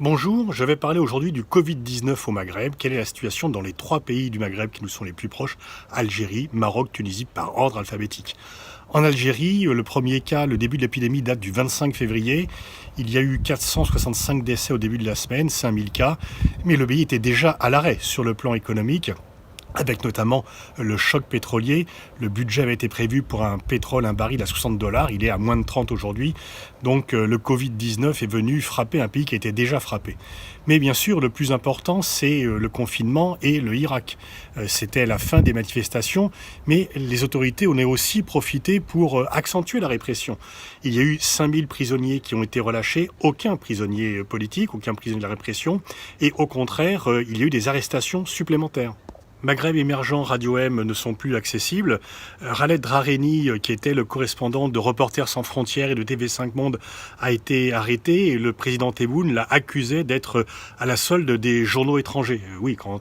Bonjour, je vais parler aujourd'hui du Covid-19 au Maghreb. Quelle est la situation dans les trois pays du Maghreb qui nous sont les plus proches? Algérie, Maroc, Tunisie, par ordre alphabétique. En Algérie, le premier cas, le début de l'épidémie date du 25 février. Il y a eu 465 décès au début de la semaine, 5000 cas, mais le pays était déjà à l'arrêt sur le plan économique, avec notamment le choc pétrolier. Le budget avait été prévu pour un baril à $60, il est à moins de 30 aujourd'hui. Donc le Covid-19 est venu frapper un pays qui était déjà frappé. Mais bien sûr, le plus important, c'est le confinement et le Irak. C'était la fin des manifestations, mais les autorités en ont aussi profité pour accentuer la répression. Il y a eu 5000 prisonniers qui ont été relâchés, aucun prisonnier politique, aucun prisonnier de la répression, et au contraire, il y a eu des arrestations supplémentaires. Maghreb émergent, Radio M ne sont plus accessibles. Khaled Drareni, qui était le correspondant de Reporters sans frontières et de TV5 Monde, a été arrêté et le président Tebboune l'a accusé d'être à la solde des journaux étrangers. Oui, quand on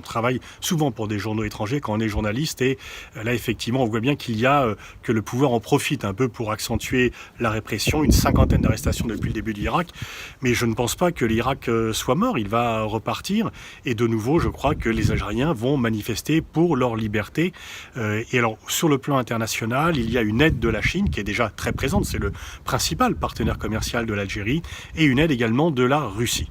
travaille souvent pour des journaux étrangers quand on est journaliste, et là effectivement on voit bien que le pouvoir en profite un peu pour accentuer la répression. Une cinquantaine d'arrestations depuis le début de l'Irak, mais je ne pense pas que l'Irak soit mort, il va repartir, et de nouveau je crois que les Algériens vont manifester pour leur liberté. Et alors, sur le plan international, il y a une aide de la Chine qui est déjà très présente, c'est le principal partenaire commercial de l'Algérie, et une aide également de la Russie.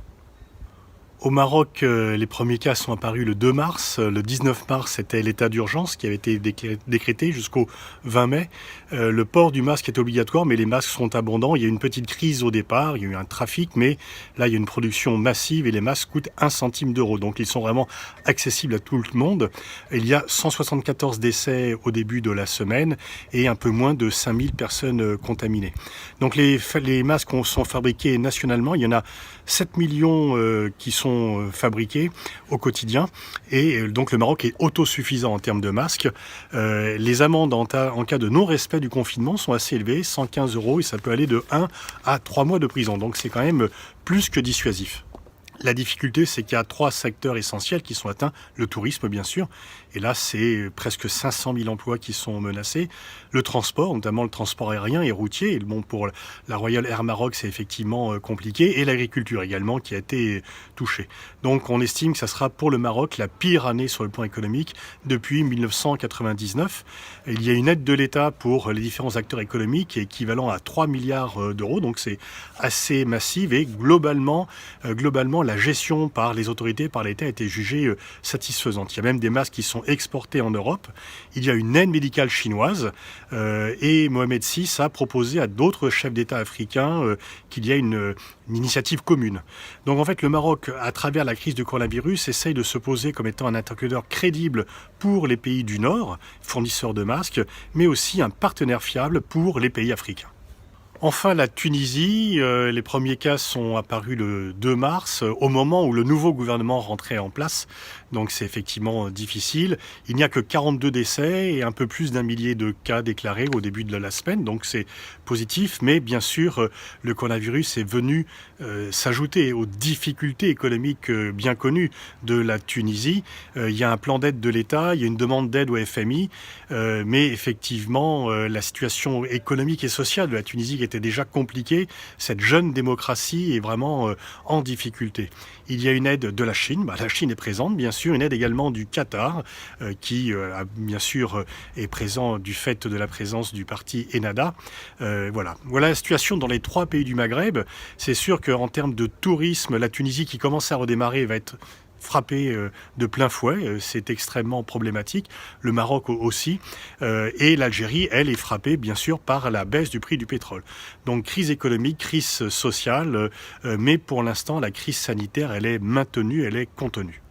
Au Maroc, les premiers cas sont apparus le 2 mars. Le 19 mars, c'était l'état d'urgence qui avait été décrété jusqu'au 20 mai. Le port du masque est obligatoire, mais les masques sont abondants. Il y a eu une petite crise au départ, il y a eu un trafic, mais là, il y a une production massive et les masques coûtent 1 centime d'euro. Donc, ils sont vraiment accessibles à tout le monde. Il y a 174 décès au début de la semaine et un peu moins de 5000 personnes contaminées. Donc, les masques sont fabriqués nationalement. Il y en a 7 millions qui sont fabriqués au quotidien, et donc le Maroc est autosuffisant en termes de masques. Les amendes en cas de non-respect du confinement sont assez élevées, 115 €, et ça peut aller de 1 à 3 mois de prison, donc c'est quand même plus que dissuasif. La difficulté, c'est qu'il y a 3 secteurs essentiels qui sont atteints. Le tourisme, bien sûr, et là, c'est presque 500 000 emplois qui sont menacés. Le transport, notamment le transport aérien et routier. Et bon, pour la Royal Air Maroc, c'est effectivement compliqué. Et l'agriculture également, qui a été touchée. Donc, on estime que ça sera pour le Maroc la pire année sur le plan économique depuis 1999. Il y a une aide de l'État pour les différents acteurs économiques équivalent à 3 milliards d'euros. Donc, c'est assez massif. Et globalement, la gestion par les autorités, par l'État, a été jugée satisfaisante. Il y a même des masques qui sont exportés en Europe. Il y a une aide médicale chinoise et Mohamed VI a proposé à d'autres chefs d'État africains qu'il y ait une initiative commune. Donc en fait, le Maroc, à travers la crise du coronavirus, essaye de se poser comme étant un interlocuteur crédible pour les pays du Nord, fournisseurs de masques, mais aussi un partenaire fiable pour les pays africains. Enfin, la Tunisie, les premiers cas sont apparus le 2 mars, au moment où le nouveau gouvernement rentrait en place. Donc c'est effectivement difficile. Il n'y a que 42 décès et un peu plus d'1 millier de cas déclarés au début de la semaine. Donc c'est positif, mais bien sûr, le coronavirus est venu s'ajouter aux difficultés économiques bien connues de la Tunisie. Il y a un plan d'aide de l'État, il y a une demande d'aide au FMI, mais effectivement, la situation économique et sociale de la Tunisie était déjà compliquée. Cette jeune démocratie est vraiment en difficulté. Il y a une aide de la Chine. La Chine est présente, bien sûr. Une aide également du Qatar, qui, bien sûr, est présent du fait de la présence du parti Ennahda. Voilà la situation dans les 3 pays du Maghreb. C'est sûr qu'en termes de tourisme, la Tunisie, qui commence à redémarrer, va être frappé de plein fouet, c'est extrêmement problématique. Le Maroc aussi, et l'Algérie, elle, est frappée bien sûr par la baisse du prix du pétrole. Donc crise économique, crise sociale, mais pour l'instant la crise sanitaire, elle est maintenue, elle est contenue.